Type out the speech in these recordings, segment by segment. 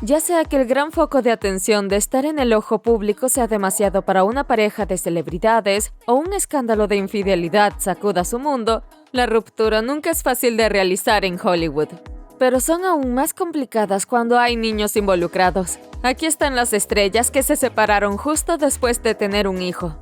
Ya sea que el gran foco de atención de estar en el ojo público sea demasiado para una pareja de celebridades o un escándalo de infidelidad sacuda su mundo, la ruptura nunca es fácil de realizar en Hollywood. Pero son aún más complicadas cuando hay niños involucrados. Aquí están las estrellas que se separaron justo después de tener un hijo.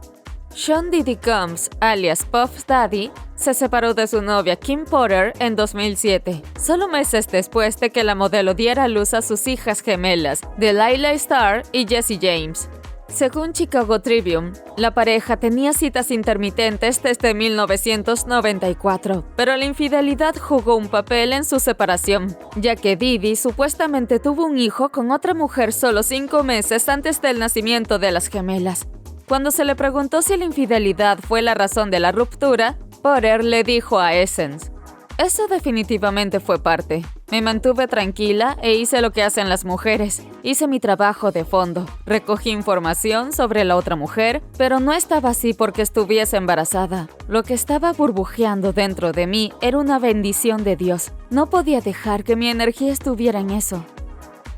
Sean Diddy Combs, alias Puff Daddy, se separó de su novia Kim Porter en 2007, solo meses después de que la modelo diera a luz a sus hijas gemelas, Delilah Starr y Jessie James. Según Chicago Tribune, la pareja tenía citas intermitentes desde 1994, pero la infidelidad jugó un papel en su separación, ya que Diddy supuestamente tuvo un hijo con otra mujer solo 5 meses antes del nacimiento de las gemelas. Cuando se le preguntó si la infidelidad fue la razón de la ruptura, Porter le dijo a Essence: "Eso definitivamente fue parte. Me mantuve tranquila e hice lo que hacen las mujeres. Hice mi trabajo de fondo. Recogí información sobre la otra mujer, pero no estaba así porque estuviese embarazada. Lo que estaba burbujeando dentro de mí era una bendición de Dios. No podía dejar que mi energía estuviera en eso".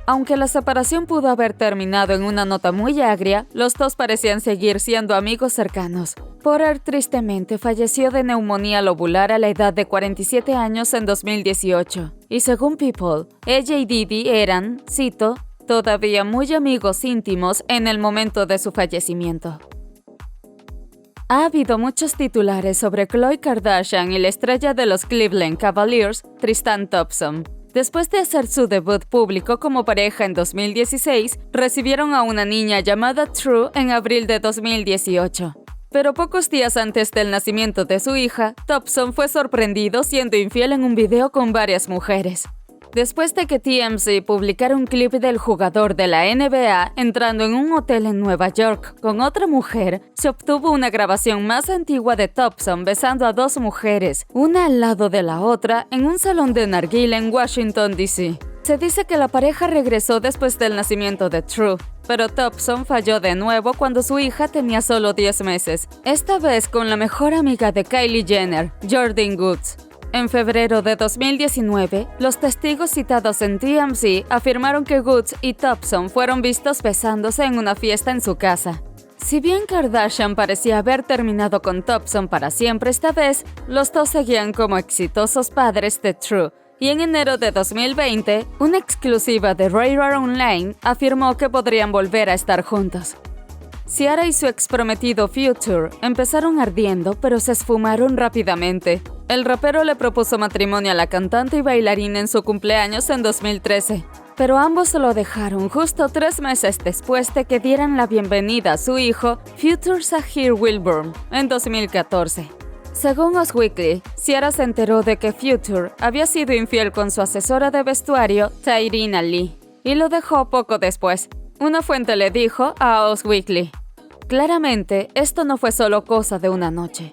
Aunque la separación pudo haber terminado en una nota muy agria, los dos parecían seguir siendo amigos cercanos. Porter tristemente falleció de neumonía lobular a la edad de 47 años en 2018. Y según People, ella y Diddy eran, cito, "todavía muy amigos íntimos en el momento de su fallecimiento". Ha habido muchos titulares sobre Khloe Kardashian y la estrella de los Cleveland Cavaliers, Tristan Thompson. Después de hacer su debut público como pareja en 2016, recibieron a una niña llamada True en abril de 2018. Pero pocos días antes del nacimiento de su hija, Thompson fue sorprendido siendo infiel en un video con varias mujeres. Después de que TMZ publicara un clip del jugador de la NBA entrando en un hotel en Nueva York con otra mujer, se obtuvo una grabación más antigua de Thompson besando a 2 mujeres, una al lado de la otra, en un salón de narguilé en Washington, D.C. Se dice que la pareja regresó después del nacimiento de True, pero Thompson falló de nuevo cuando su hija tenía solo 10 meses, esta vez con la mejor amiga de Kylie Jenner, Jordyn Woods. En febrero de 2019, los testigos citados en TMZ afirmaron que Woods y Thompson fueron vistos besándose en una fiesta en su casa. Si bien Kardashian parecía haber terminado con Thompson para siempre esta vez, los dos seguían como exitosos padres de True. Y en enero de 2020, una exclusiva de Radar Online afirmó que podrían volver a estar juntos. Ciara y su exprometido Future empezaron ardiendo, pero se esfumaron rápidamente. El rapero le propuso matrimonio a la cantante y bailarina en su cumpleaños en 2013, pero ambos lo dejaron justo 3 meses después de que dieran la bienvenida a su hijo, Future Zahir Wilburn, en 2014. Según Us Weekly, Ciara se enteró de que Future había sido infiel con su asesora de vestuario, Tyrina Lee, y lo dejó poco después. Una fuente le dijo a Us Weekly: "Claramente, esto no fue solo cosa de una noche".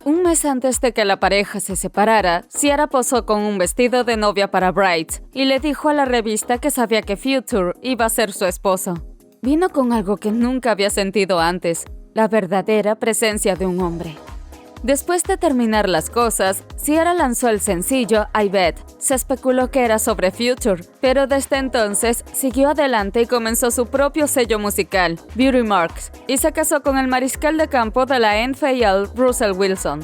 Un mes antes de que la pareja se separara, Ciara posó con un vestido de novia para Brides y le dijo a la revista que sabía que Future iba a ser su esposo. Vino con algo que nunca había sentido antes, la verdadera presencia de un hombre. Después de terminar las cosas, Ciara lanzó el sencillo I Bet. Se especuló que era sobre Future, pero desde entonces siguió adelante y comenzó su propio sello musical, Beauty Marks, y se casó con el mariscal de campo de la NFL, Russell Wilson.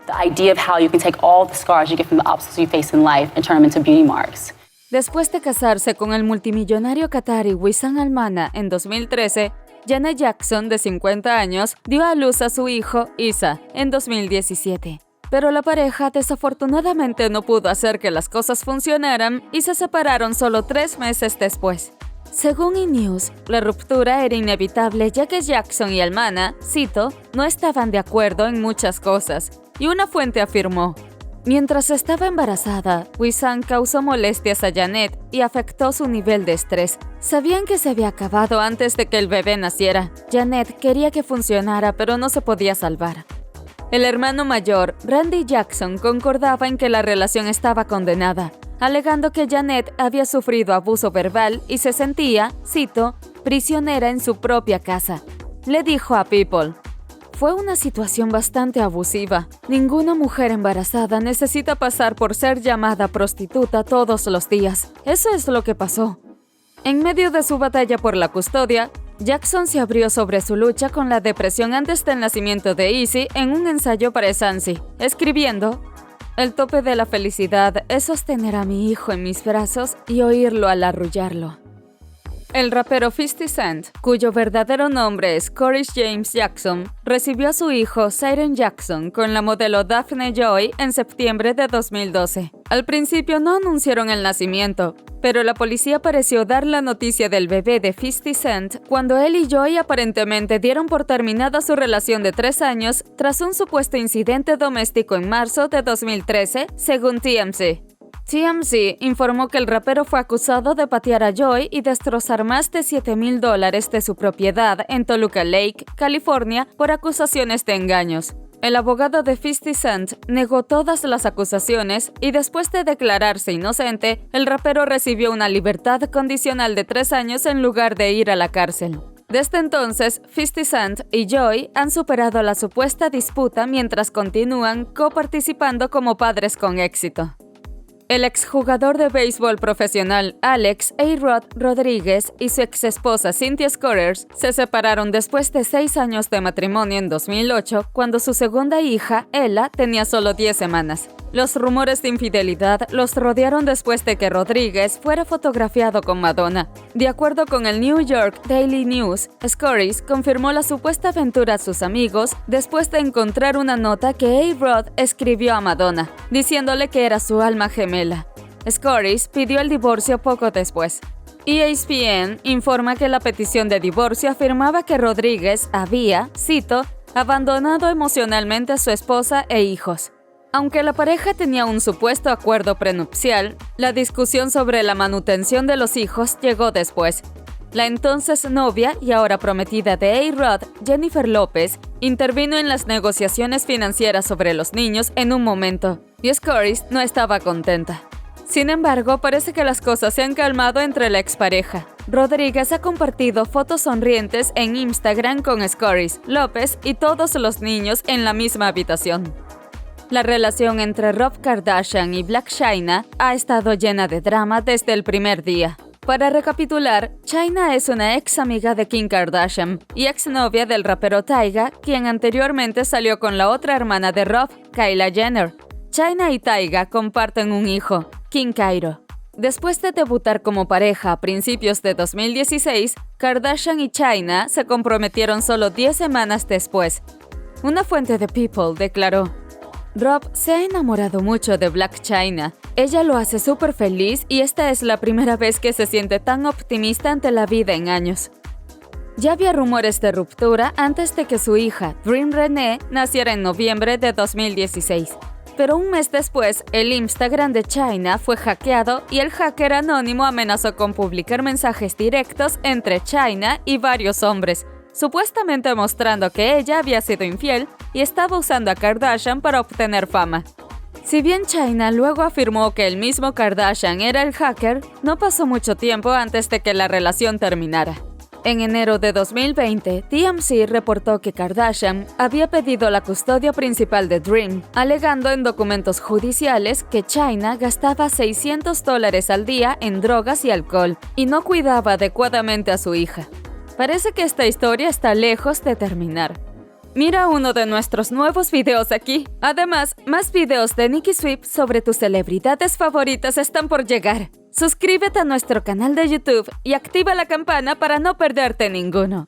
The idea of how you can take all the scars you get from the obstacles you face in life and turn them into beauty marks. Después de casarse con el multimillonario qatari Wissam Al-Mana en 2013, Janet Jackson, de 50 años, dio a luz a su hijo, Issa, en 2017. Pero la pareja desafortunadamente no pudo hacer que las cosas funcionaran y se separaron solo 3 meses después. Según E! la ruptura era inevitable ya que Jackson y Al-Mana, cito, no estaban de acuerdo en muchas cosas, y una fuente afirmó: "Mientras estaba embarazada, Wissam causó molestias a Janet y afectó su nivel de estrés. Sabían que se había acabado antes de que el bebé naciera. Janet quería que funcionara, pero no se podía salvar". El hermano mayor, Randy Jackson, concordaba en que la relación estaba condenada, alegando que Janet había sufrido abuso verbal y se sentía, cito, prisionera en su propia casa. Le dijo a People: "Fue una situación bastante abusiva. Ninguna mujer embarazada necesita pasar por ser llamada prostituta todos los días. Eso es lo que pasó". En medio de su batalla por la custodia, Jackson se abrió sobre su lucha con la depresión antes del nacimiento de Eazy en un ensayo para Essansi, escribiendo: "El tope de la felicidad es sostener a mi hijo en mis brazos y oírlo al arrullarlo". El rapero 50 Cent, cuyo verdadero nombre es Coris James Jackson, recibió a su hijo Siren Jackson con la modelo Daphne Joy en septiembre de 2012. Al principio no anunciaron el nacimiento, pero la policía pareció dar la noticia del bebé de 50 Cent cuando él y Joy aparentemente dieron por terminada su relación de 3 años tras un supuesto incidente doméstico en marzo de 2013, según TMZ. TMZ informó que el rapero fue acusado de patear a Joy y destrozar más de $7,000 de su propiedad en Toluca Lake, California, por acusaciones de engaños. El abogado de 50 Cent negó todas las acusaciones y después de declararse inocente, el rapero recibió una libertad condicional de 3 años en lugar de ir a la cárcel. Desde entonces, 50 Cent y Joy han superado la supuesta disputa mientras continúan coparticipando como padres con éxito. El exjugador de béisbol profesional Alex A-Rod Rodríguez y su exesposa Cynthia Scores se separaron después de 6 años de matrimonio en 2008, cuando su segunda hija, Ella, tenía solo 10 semanas. Los rumores de infidelidad los rodearon después de que Rodríguez fuera fotografiado con Madonna. De acuerdo con el New York Daily News, Scores confirmó la supuesta aventura a sus amigos después de encontrar una nota que A-Rod escribió a Madonna, diciéndole que era su alma gemela. Scores pidió el divorcio poco después. ESPN informa que la petición de divorcio afirmaba que Rodríguez había, cito, abandonado emocionalmente a su esposa e hijos. Aunque la pareja tenía un supuesto acuerdo prenupcial, la discusión sobre la manutención de los hijos llegó después. La entonces novia y ahora prometida de A-Rod, Jennifer López, intervino en las negociaciones financieras sobre los niños en un momento, y Scores no estaba contenta. Sin embargo, parece que las cosas se han calmado entre la expareja. Rodríguez ha compartido fotos sonrientes en Instagram con Scores, López y todos los niños en la misma habitación. La relación entre Rob Kardashian y Blac Chyna ha estado llena de drama desde el primer día. Para recapitular, Chyna es una ex amiga de Kim Kardashian y exnovia del rapero Tyga, quien anteriormente salió con la otra hermana de Rob, Kylie Jenner. Chyna y Tyga comparten un hijo, King Cairo. Después de debutar como pareja a principios de 2016, Kardashian y Chyna se comprometieron solo 10 semanas después. Una fuente de People declaró: Rob se ha enamorado mucho de Blac Chyna. Ella lo hace súper feliz y esta es la primera vez que se siente tan optimista ante la vida en años. Ya había rumores de ruptura antes de que su hija, Dream Renee, naciera en noviembre de 2016. Pero un mes después, el Instagram de Chyna fue hackeado y el hacker anónimo amenazó con publicar mensajes directos entre Chyna y varios hombres, supuestamente mostrando que ella había sido infiel y estaba usando a Kardashian para obtener fama. Si bien Chyna luego afirmó que el mismo Kardashian era el hacker, no pasó mucho tiempo antes de que la relación terminara. En enero de 2020, TMZ reportó que Kardashian había pedido la custodia principal de Dream, alegando en documentos judiciales que Chyna gastaba $600 al día en drogas y alcohol y no cuidaba adecuadamente a su hija. Parece que esta historia está lejos de terminar. Mira uno de nuestros nuevos videos aquí. Además, más videos de Nicki Swift sobre tus celebridades favoritas están por llegar. Suscríbete a nuestro canal de YouTube y activa la campana para no perderte ninguno.